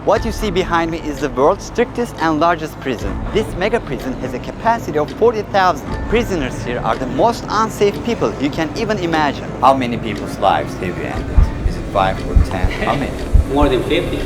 What you see behind me is the world's strictest and largest prison. This mega prison has a capacity of 40,000. Prisoners here are the most unsafe people you can even imagine. How many people's lives have you ended? Is it 5 or 10? How many? More than 50.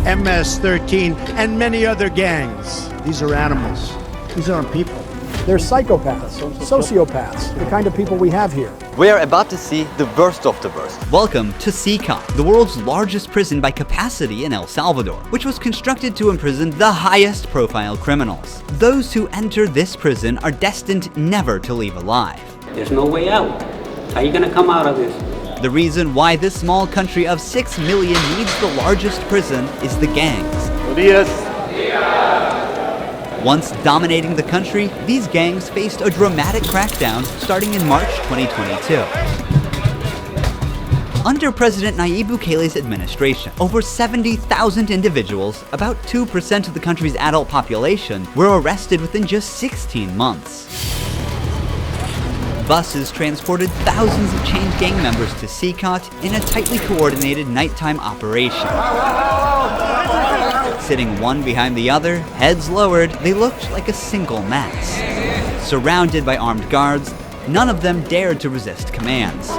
MS-13 and many other gangs. These are animals. These aren't people. They're psychopaths, sociopaths, the kind of people we have here. We are about to see the worst of the worst. Welcome to CECOT, the world's largest prison by capacity in El Salvador, which was constructed to imprison the highest profile criminals. Those who enter this prison are destined never to leave alive. There's no way out. How are you gonna come out of this? The reason why this small country of 6 million needs the largest prison is the gangs. Once dominating the country, these gangs faced a dramatic crackdown starting in March 2022. Under President Nayib Bukele's administration, over 70,000 individuals, about 2% of the country's adult population, were arrested within just 16 months. Buses transported thousands of chained gang members to CECOT in a tightly coordinated nighttime operation. Sitting one behind the other, heads lowered, they looked like a single mass. Surrounded by armed guards, none of them dared to resist commands.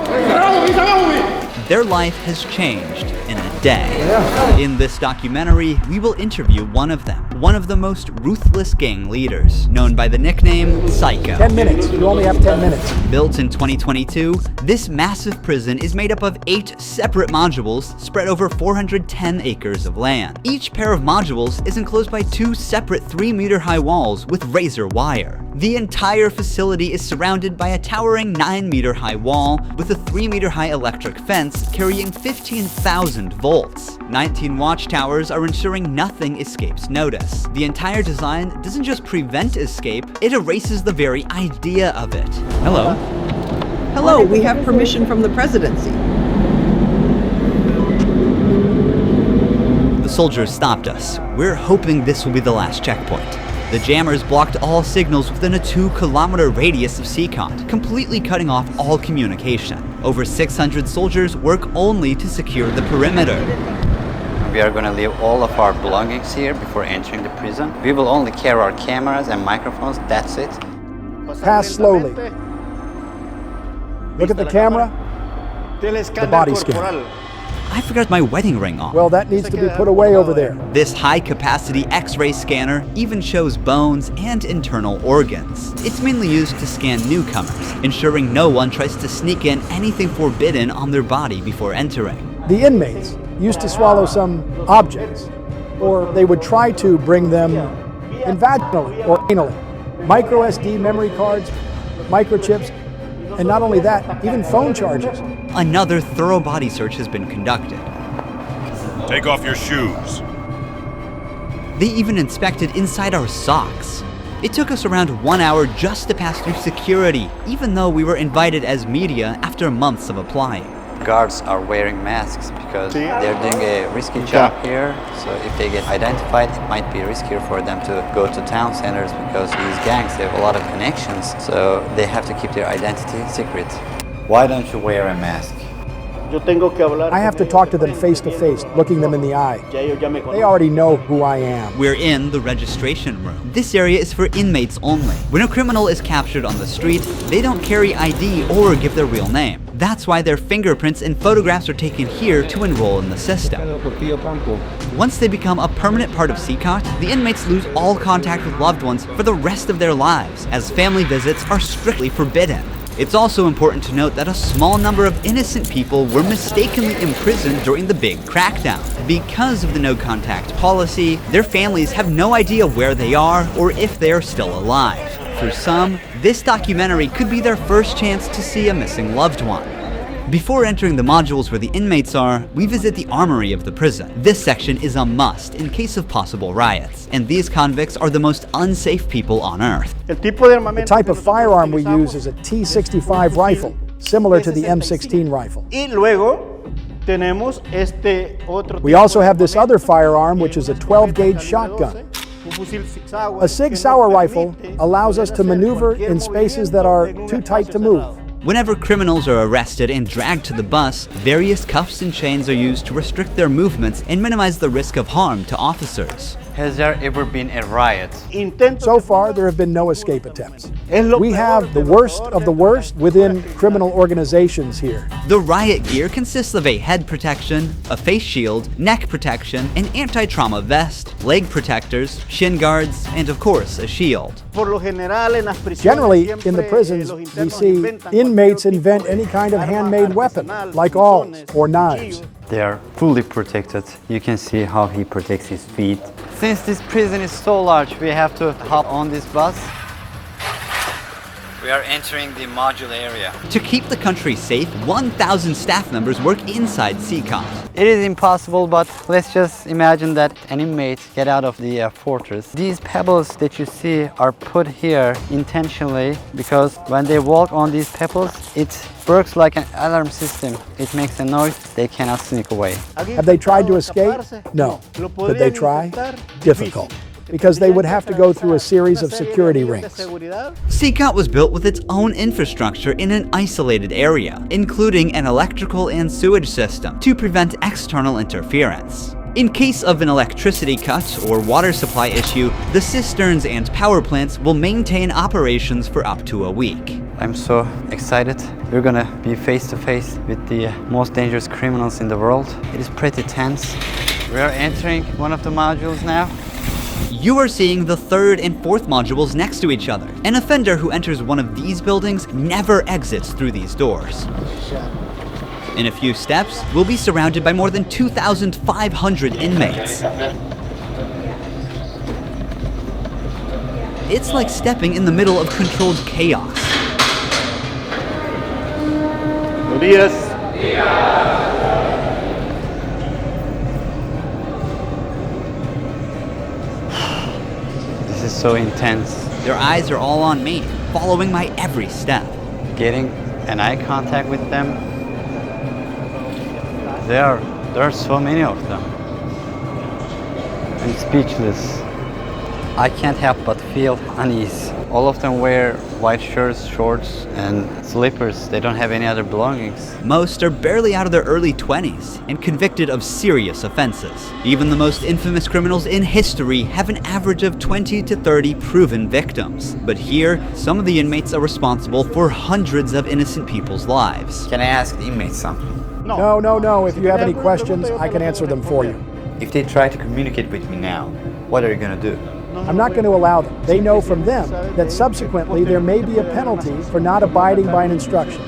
Their life has changed in a day. In this documentary, we will interview one of them, one of the most ruthless gang leaders, known by the nickname Psycho. 10 minutes. You only have 10 minutes. Built in 2022, this massive prison is made up of 8 separate modules spread over 410 acres of land. Each pair of modules is enclosed by 2 separate 3-meter-high walls with razor wire. The entire facility is surrounded by a towering 9-meter-high wall with a 3-meter-high electric fence carrying 15,000 volts. 19 watchtowers are ensuring nothing escapes notice. The entire design doesn't just prevent escape, it erases the very idea of it. Hello. Hello, we have permission from the presidency. The soldiers stopped us. We're hoping this will be the last checkpoint. The jammers blocked all signals within a 2-kilometer radius of CECOT, completely cutting off all communication. Over 600 soldiers work only to secure the perimeter. We are going to leave all of our belongings here before entering the prison. We will only carry our cameras and microphones, that's it. Pass slowly. Look at the camera. The body scan. I forgot my wedding ring on. Well, that needs to be put away over there. This high-capacity X-ray scanner even shows bones and internal organs. It's mainly used to scan newcomers, ensuring no one tries to sneak in anything forbidden on their body before entering. The inmates used to swallow some objects, or they would try to bring them in vaginally or anally. Micro SD memory cards, microchips, and not only that, even phone charges. Another thorough body search has been conducted. Take off your shoes. They even inspected inside our socks. It took us around 1 hour just to pass through security, even though we were invited as media after months of applying. Guards are wearing masks because they're doing a risky job here. So if they get identified, it might be riskier for them to go to town centers because these gangs have a lot of connections. So they have to keep their identity secret. Why don't you wear a mask? I have to talk to them face to face, looking them in the eye. They already know who I am. We're in the registration room. This area is for inmates only. When a criminal is captured on the street, they don't carry ID or give their real name. That's why their fingerprints and photographs are taken here to enroll in the system. Once they become a permanent part of CECOT, the inmates lose all contact with loved ones for the rest of their lives, as family visits are strictly forbidden. It's also important to note that a small number of innocent people were mistakenly imprisoned during the big crackdown. Because of the no-contact policy, their families have no idea where they are or if they are still alive. For some, this documentary could be their first chance to see a missing loved one. Before entering the modules where the inmates are, we visit the armory of the prison. This section is a must in case of possible riots, and these convicts are the most unsafe people on earth. The type of firearm we use is a T65 rifle, similar to the M16 rifle. We also have this other firearm, which is a 12-gauge shotgun. A Sig Sauer rifle allows us to maneuver in spaces that are too tight to move. Whenever criminals are arrested and dragged to the bus, various cuffs and chains are used to restrict their movements and minimize the risk of harm to officers. Has there ever been a riot? So far, there have been no escape attempts. We have the worst of the worst within criminal organizations here. The riot gear consists of a head protection, a face shield, neck protection, an anti-trauma vest, leg protectors, shin guards, and of course, a shield. Generally, in the prisons, we see inmates invent any kind of handmade weapon, like awls or knives. They are fully protected. You can see how he protects his feet. Since this prison is so large, we have to hop on this bus. We are entering the module area. To keep the country safe, 1,000 staff members work inside CECOT. It is impossible, but let's just imagine that an inmate get out of the fortress. These pebbles that you see are put here intentionally because when they walk on these pebbles, it works like an alarm system. It makes a noise, they cannot sneak away. Have they tried to escape? No. Could they try? Difficult, because they would have to go through a series of security rings. CECOT was built with its own infrastructure in an isolated area, including an electrical and sewage system to prevent external interference. In case of an electricity cut or water supply issue, the cisterns and power plants will maintain operations for up to a week. I'm so excited. We're gonna be face to face with the most dangerous criminals in the world. It is pretty tense. We are entering one of the modules now. You are seeing the third and fourth modules next to each other. An offender who enters one of these buildings never exits through these doors. In a few steps, we'll be surrounded by more than 2,500 inmates. It's like stepping in the middle of controlled chaos. This is so intense. Their eyes are all on me, following my every step. Getting an eye contact with them. There are so many of them. I'm speechless. I can't help but feel unease. All of them wear white shirts, shorts, and slippers. They don't have any other belongings. Most are barely out of their early 20s and convicted of serious offenses. Even the most infamous criminals in history have an average of 20 to 30 proven victims. But here, some of the inmates are responsible for hundreds of innocent people's lives. Can I ask the inmates something? No. If you have any questions, I can answer them for you. If they try to communicate with me now, what are you gonna do? I'm not going to allow them. They know from them that subsequently there may be a penalty for not abiding by an instruction.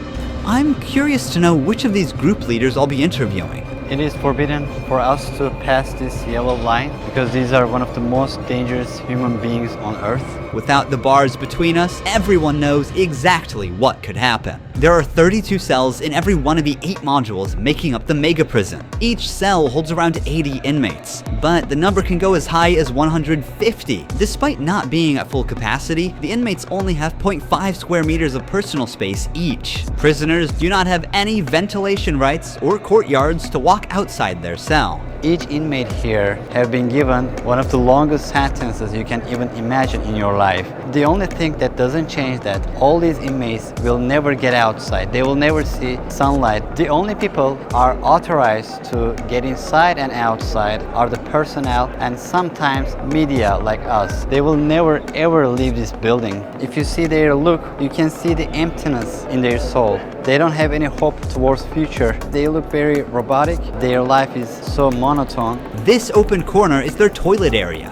I'm curious to know which of these group leaders I'll be interviewing. It is forbidden for us to pass this yellow line because these are one of the most dangerous human beings on Earth. Without the bars between us, everyone knows exactly what could happen. There are 32 cells in every one of the 8 modules making up the mega prison. Each cell holds around 80 inmates, but the number can go as high as 150. Despite not being at full capacity, the inmates only have 0.5 square meters of personal space each. Prisoners do not have any ventilation rights or courtyards to walk outside their cell. Each inmate here have been given one of the longest sentences you can even imagine in your life. The only thing that doesn't change that all these inmates will never get outside. They will never see sunlight. The only people are authorized to get inside and outside are the personnel and sometimes media like us. They will never ever leave this building. If you see their look, you can see the emptiness in their soul. They don't have any hope towards future. They look very robotic. Their life is so monotone. This open corner is their toilet area.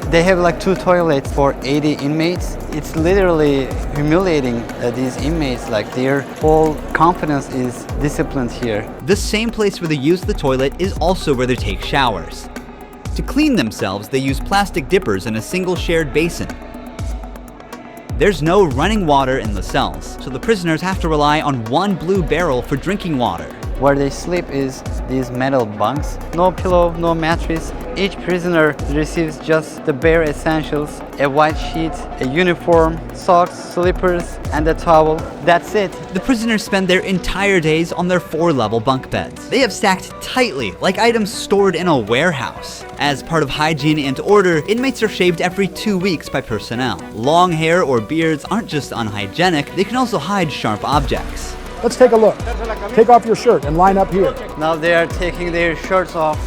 They have like 2 toilets for 80 inmates. It's literally humiliating these inmates. Like their whole confidence is disciplined here. The same place where they use the toilet is also where they take showers. To clean themselves, they use plastic dippers in a single shared basin. There's no running water in the cells, so the prisoners have to rely on one blue barrel for drinking water. Where they sleep is these metal bunks. No pillow, no mattress. Each prisoner receives just the bare essentials: a white sheet, a uniform, socks, slippers, and a towel. That's it. The prisoners spend their entire days on their 4-level bunk beds. They have stacked tightly, like items stored in a warehouse. As part of hygiene and order, inmates are shaved every 2 weeks by personnel. Long hair or beards aren't just unhygienic, they can also hide sharp objects. Let's take a look. Take off your shirt and line up here. Now they are taking their shirts off.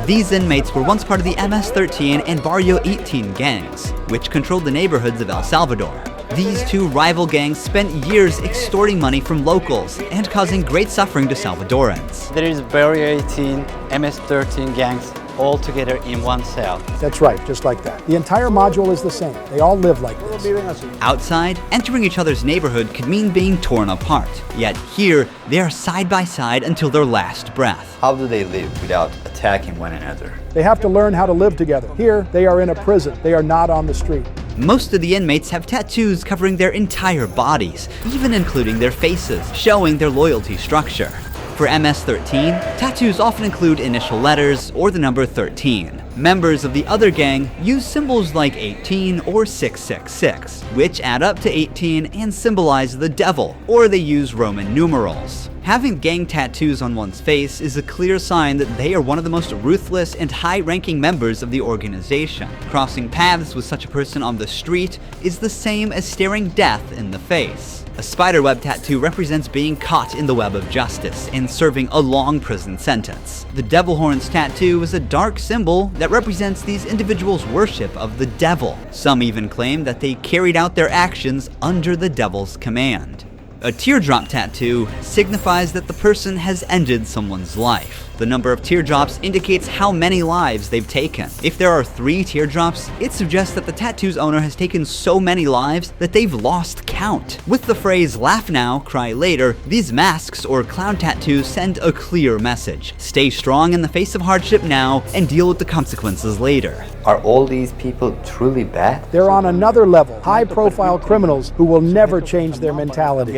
These inmates were once part of the MS-13 and Barrio 18 gangs, which controlled the neighborhoods of El Salvador. These two rival gangs spent years extorting money from locals and causing great suffering to Salvadorans. There is Barrio 18, MS-13 gangs, all together in one cell. That's right, just like that. The entire module is the same. They all live like this. Outside, entering each other's neighborhood could mean being torn apart. Yet here, they are side by side until their last breath. How do they live without attacking one another? They have to learn how to live together. Here, they are in a prison. They are not on the street. Most of the inmates have tattoos covering their entire bodies, even including their faces, showing their loyalty structure. For MS-13, tattoos often include initial letters or the number 13. Members of the other gang use symbols like 18 or 666, which add up to 18 and symbolize the devil, or they use Roman numerals. Having gang tattoos on one's face is a clear sign that they are one of the most ruthless and high-ranking members of the organization. Crossing paths with such a person on the street is the same as staring death in the face. A spiderweb tattoo represents being caught in the web of justice and serving a long prison sentence. The devil horns tattoo is a dark symbol that represents these individuals' worship of the devil. Some even claim that they carried out their actions under the devil's command. A teardrop tattoo signifies that the person has ended someone's life. The number of teardrops indicates how many lives they've taken. If there are 3 teardrops, it suggests that the tattoo's owner has taken so many lives that they've lost count. With the phrase "laugh now, cry later," these masks or clown tattoos send a clear message. Stay strong in the face of hardship now and deal with the consequences later. Are all these people truly bad? They're on another level, high-profile criminals who will never change their mentality.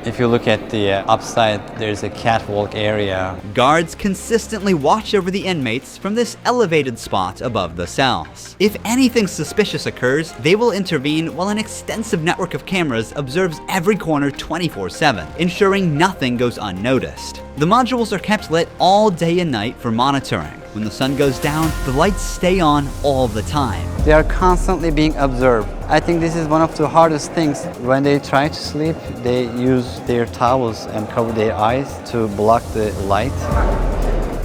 If you look at the upside, there's a catwalk area. Guards consistently watch over the inmates from this elevated spot above the cells. If anything suspicious occurs, they will intervene while an extensive network of cameras observes every corner 24/7, ensuring nothing goes unnoticed. The modules are kept lit all day and night for monitoring. When the sun goes down, the lights stay on all the time. They are constantly being observed. I think this is one of the hardest things. When they try to sleep, they use their towels and cover their eyes to block the light.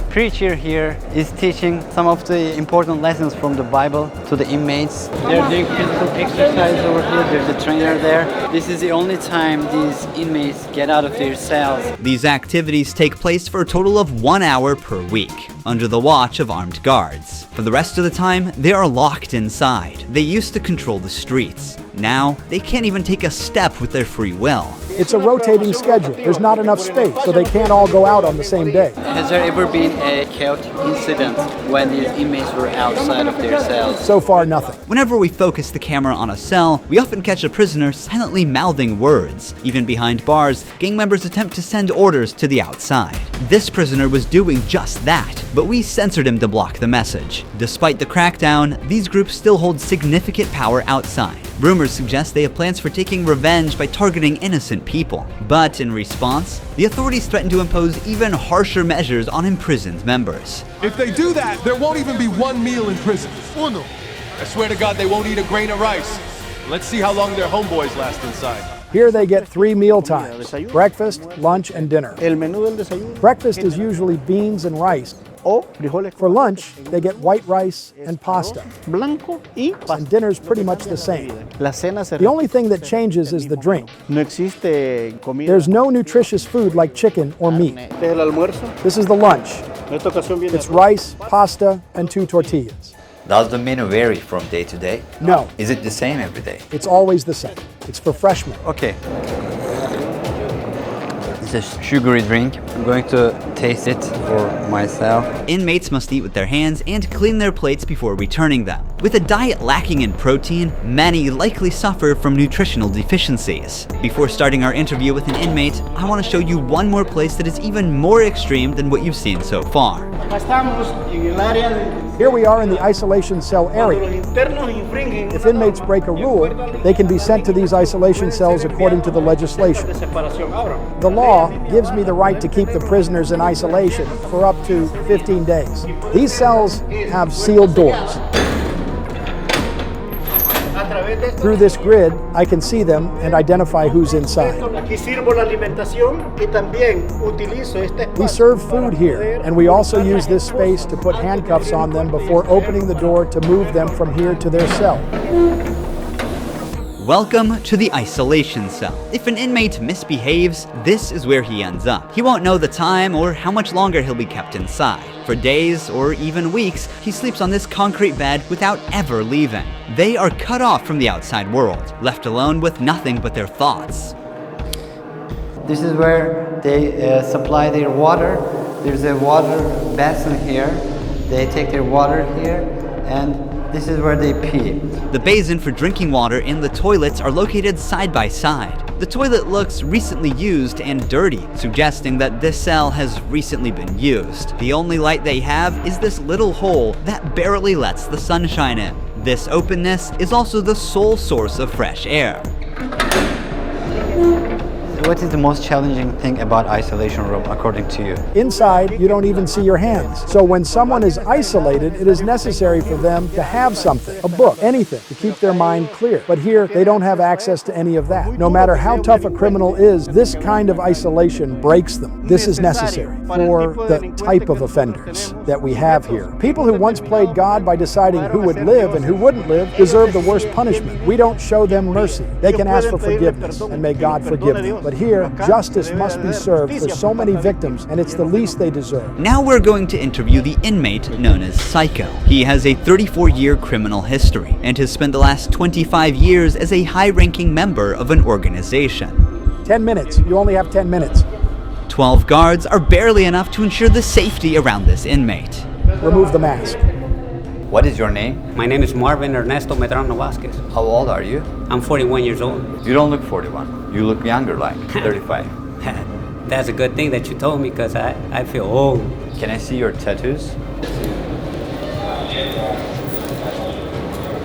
Preacher here is teaching some of the important lessons from the Bible to the inmates. They're doing physical exercise over here. There's a trainer there. This is the only time these inmates get out of their cells. These activities take place for a total of 1 hour per week, under the watch of armed guards. For the rest of the time, they are locked inside. They used to control the streets. Now, they can't even take a step with their free will. It's a rotating schedule. There's not enough space, so they can't all go out on the same day. Has there ever been a chaotic incident when these inmates were outside of their cells? So far, nothing. Whenever we focus the camera on a cell, we often catch a prisoner silently mouthing words. Even behind bars, gang members attempt to send orders to the outside. This prisoner was doing just that, but we censored him to block the message. Despite the crackdown, these groups still hold significant power outside. Rumors suggest they have plans for taking revenge by targeting innocent people. But in response, the authorities threaten to impose even harsher measures on imprisoned members. If they do that, there won't even be one meal in prison. Uno. I swear to God they won't eat a grain of rice. Let's see how long their homeboys last inside. Here they get 3 meal times: breakfast, lunch, and dinner. Breakfast is usually beans and rice. For lunch, they get white rice and pasta. And dinner's pretty much the same. The only thing that changes is the drink. There's no nutritious food like chicken or meat. This is the lunch. It's rice, pasta, and 2 tortillas. Does the menu vary from day to day? No. Is it the same every day? It's always the same. It's for freshmen. Okay. It's a sugary drink. I'm going to taste it for myself. Inmates must eat with their hands and clean their plates before returning them. With a diet lacking in protein, many likely suffer from nutritional deficiencies. Before starting our interview with an inmate, I want to show you one more place that is even more extreme than what you've seen so far. Here we are in the isolation cell area. If inmates break a rule, they can be sent to these isolation cells according to the legislation. The law gives me the right to keep the prisoners in isolation for up to 15 days. These cells have sealed doors. Through this grid, I can see them and identify who's inside. We serve food here, and we also use this space to put handcuffs on them before opening the door to move them from here to their cell. Welcome to the isolation cell. If an inmate misbehaves, this is where he ends up. He won't know the time or how much longer he'll be kept inside. For days or even weeks, he sleeps on this concrete bed without ever leaving. They are cut off from the outside world, left alone with nothing but their thoughts. This is where they supply their water. There's a water basin here. They take their water here, and this is where they pee. The basin for drinking water and the toilets are located side by side. The toilet looks recently used and dirty, suggesting that this cell has recently been used. The only light they have is this little hole that barely lets the sunshine in. This openness is also the sole source of fresh air. What is the most challenging thing about isolation room according to you? Inside, you don't even see your hands. So when someone is isolated, it is necessary for them to have something, a book, anything, to keep their mind clear. But here, they don't have access to any of that. No matter how tough a criminal is, this kind of isolation breaks them. This is necessary for the type of offenders that we have here. People who once played God by deciding who would live and who wouldn't live deserve the worst punishment. We don't show them mercy. They can ask for forgiveness, and may God forgive them. But here, justice must be served for so many victims, and it's the least they deserve. Now we're going to interview the inmate known as Psycho. He has a 34-year criminal history and has spent the last 25 years as a high-ranking member of an organization. 10 minutes. You only have 10 minutes. 12 guards are barely enough to ensure the safety around this inmate. Remove the mask. What is your name? My name is Marvin Ernesto Medrano Vasquez. How old are you? I'm 41 years old. You don't look 41. You look younger, like 35. That's a good thing that you told me, because I feel old. Can I see your tattoos?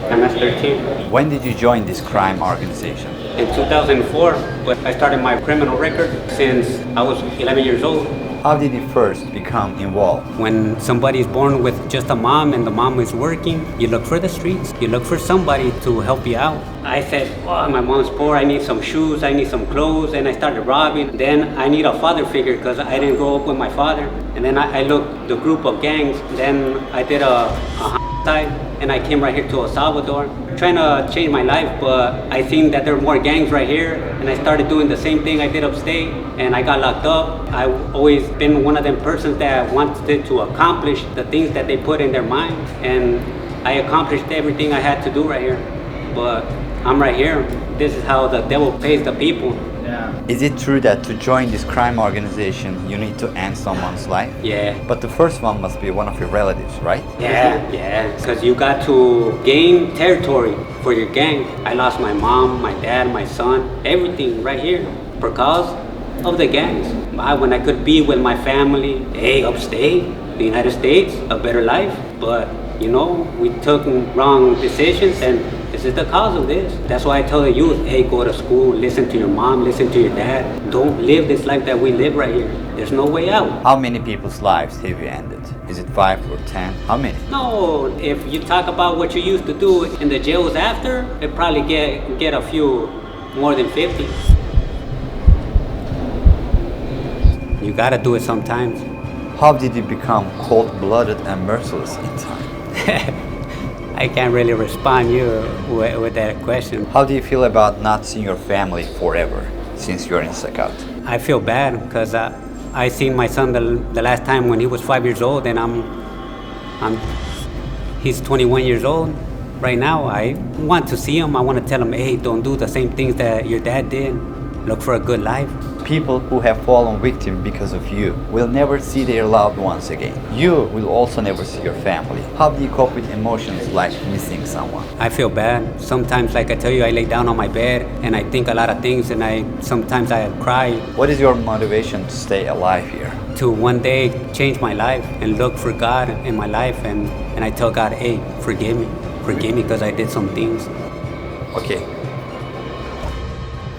I'm at 13. When did you join this crime organization? In 2004, but I started my criminal record since I was 11 years old. How did you first become involved? When somebody is born with just a mom and the mom is working, you look for the streets. You look for somebody to help you out. I said, oh, my mom's poor, I need some shoes, I need some clothes, and I started robbing. Then I need a father figure because I didn't grow up with my father. And then I looked the group of gangs. Then I did a side, and I came right here to El Salvador, trying to change my life, but I seen that there were more gangs right here, and I started doing the same thing I did upstate, and I got locked up. I've always been one of them persons that wanted to accomplish the things that they put in their mind, and I accomplished everything I had to do right here. But I'm right here. This is how the devil pays the people. Is it true that to join this crime organization, you need to end someone's life? Yeah. But the first one must be one of your relatives, right? Yeah, because you got to gain territory for your gang. I lost my mom, my dad, my son, everything right here because of the gangs. When I could be with my family, hey, upstate, the United States, a better life. But, you know, we took wrong decisions, and this is the cause of this. That's why I tell the youth, hey, go to school, listen to your mom, listen to your dad. Don't live this life that we live right here. There's no way out. How many people's lives have you ended? Is it 5 or 10? How many? No, if you talk about what you used to do in the jails after, it probably get a few more than 50. You gotta do it sometimes. How did you become cold-blooded and merciless in time? I can't really respond you with that question. How do you feel about not seeing your family forever since you're in CECOT? I feel bad because I seen my son the last time when he was 5 years old, and he's 21 years old right now. I want to see him. I want to tell him, hey, don't do the same things that your dad did. Look for a good life. people who have fallen victim because of you will never see their loved ones again. You will also never see your family. How do you cope with emotions like missing someone? I feel bad. Sometimes, like I tell you, I lay down on my bed and I think a lot of things, and sometimes I cry. What is your motivation to stay alive here? To one day change my life and look for God in my life, and I tell God, hey, forgive me because I did some things. Okay.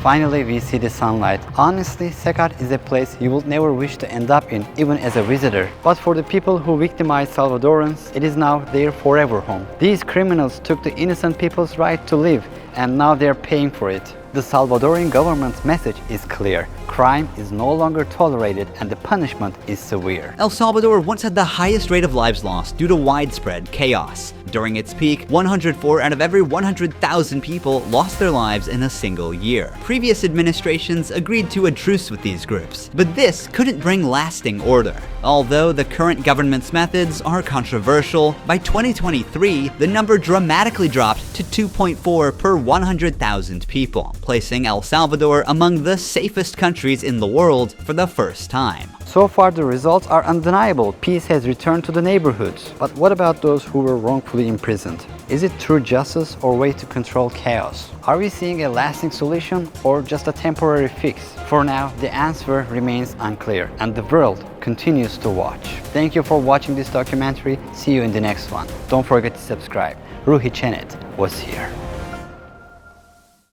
Finally, we see the sunlight. Honestly, CECOT is a place you will never wish to end up in, even as a visitor. But for the people who victimized Salvadorans, it is now their forever home. These criminals took the innocent people's right to live, and now they're paying for it. The Salvadorian government's message is clear. Crime is no longer tolerated and the punishment is severe. El Salvador once had the highest rate of lives lost due to widespread chaos. During its peak, 104 out of every 100,000 people lost their lives in a single year. Previous administrations agreed to a truce with these groups, but this couldn't bring lasting order. Although the current government's methods are controversial, by 2023, the number dramatically dropped to 2.4 per 100,000 people, placing El Salvador among the safest countries in the world for the first time. So far, the results are undeniable. Peace has returned to the neighborhoods. But what about those who were wrongfully imprisoned? Is it true justice or way to control chaos? Are we seeing a lasting solution or just a temporary fix? For now, the answer remains unclear and the world continues to watch. Thank you for watching this documentary. See you in the next one. Don't forget to subscribe. Ruhi Chenet was here.